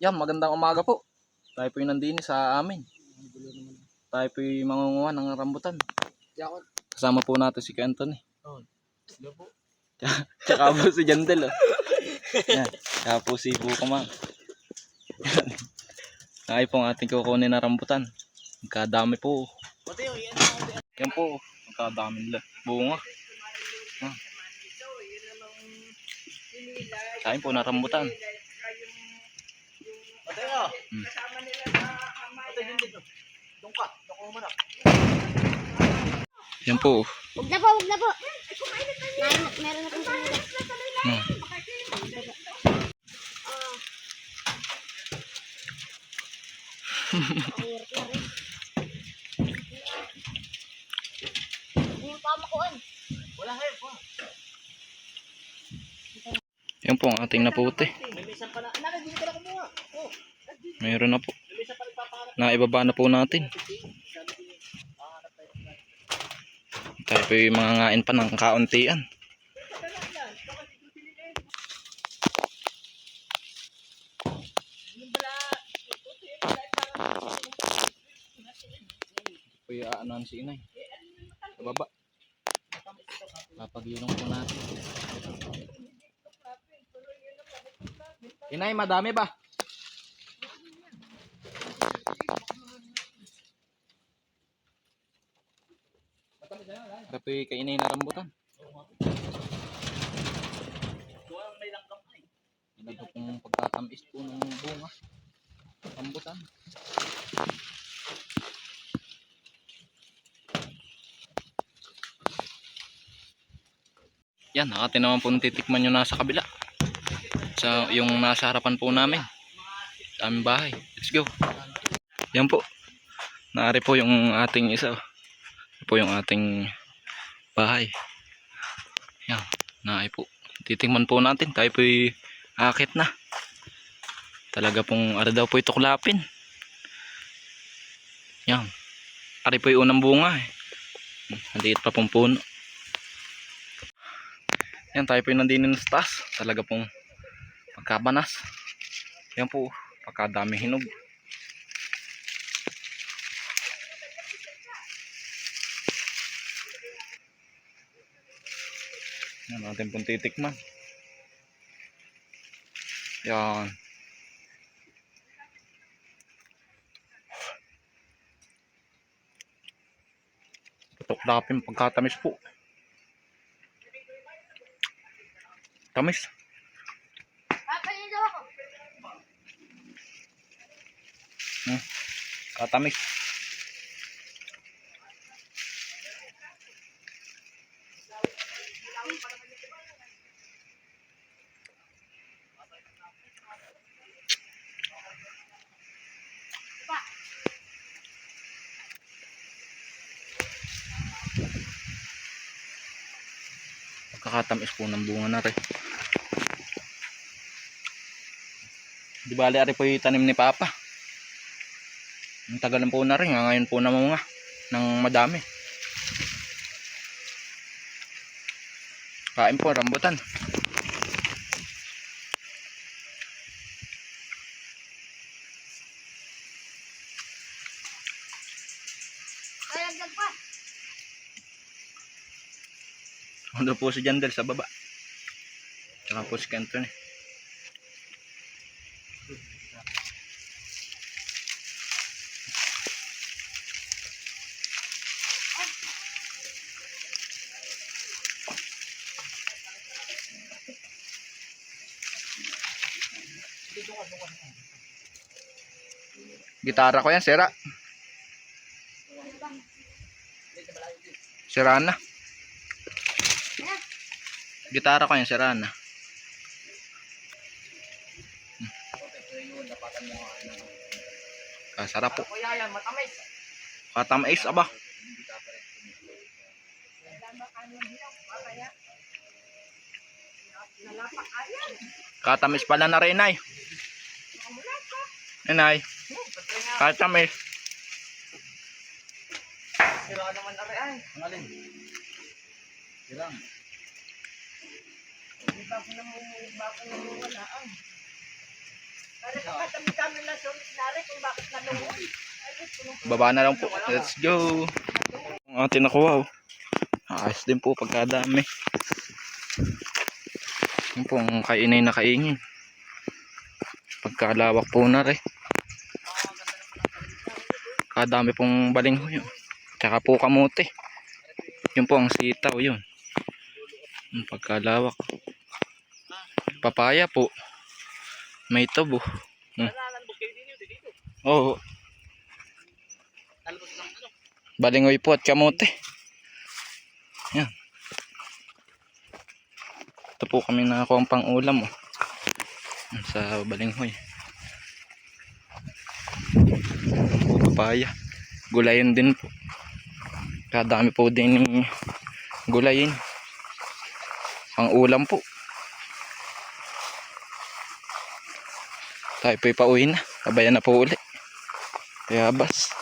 Yan, magandang umaga po. Tayo po yung nandini sa amin. Tayo po yung mangunguha ng rambutan. Kasama po natin si Anthony. Tsaka po si Jandel. Oh. Yan. Tsaka po si Bukamang. Tayo po ang ating kukunin na rambutan. Magkadami po. Yan po. Magkadami nila. Bunga. Tayo po na rambutan. Yan po. Huwag na po, huwag na po. Meron na pong kanila. Yung pamakuan. Yan po ang ating naputi. Mayroon na po. Naibaba na po natin. Tayo po yung mga ngain pa ng kauntian. Po yung aanan si inay. Sa baba. Papagilong po natin. Inay, madami ba? Ito po yung kainay na rambutan. Ito pong pagkatamis po ng bunga. Rambutan. Yan, atin naman po titikman nyo nasa kabila. Sa yung nasa harapan po namin. Sa aming bahay. Let's go. Yan po. Naari po yung ating isa. Ito po yung ating bahay. Yan. Naari po. Titingman po natin. Tayo po akit na. Talaga pong ara daw po ito kulapin. Yan. Ari po yung unang bunga. Maliit pa pong puno. Yan, tayo po yung nandinin sa taas. Talaga pong pagkabanas. Yan po, pagkadami hinog. Yan natin pong titikman. Yan. Tuklapin pagkatamis po. Tamis. Papayin daw ako. Katamis. Pagkakatamis po ng bunga na rin. Di bali ari po yung tanim ni Papa. Ang tagal po na rin. Ngayon po na mga ng madami. Kain po rambutan. Kayagdag pa. Ano po si Jandel sa baba. Tsaka po si Anthony. Gitara ko yan, sira. Siraan na. Gitara ko yan, siraan na. Sarap po. Katamis, aba. Katamis pala na rin, Nay. Nay. Katamis. Sira naman na rin. Ang alin? Sirang. Hindi pa ako namumuwalaan. Baba na lang po. Let's go. Ang ating nakuha, oh. Ayos din po pagkadami. Yun po ang kainay na kainin. Pagkalawak po na rin. Kadami pong balinghoy yun. Tsaka po kamote. Yun po ang sitaw yun. Yung pagkalawak. Papaya po. May tubo. Oo. Balinghoy po at kamote. Yan. Ito po kami nakakuha ang pang-ulam, oh. Sa balinghoy. Papaya. Gulayin din po. Kadami po din ng gulayin. Pang-ulam po. Tayo po'y pauwi na. Kabayan na po uli. Kaya bas.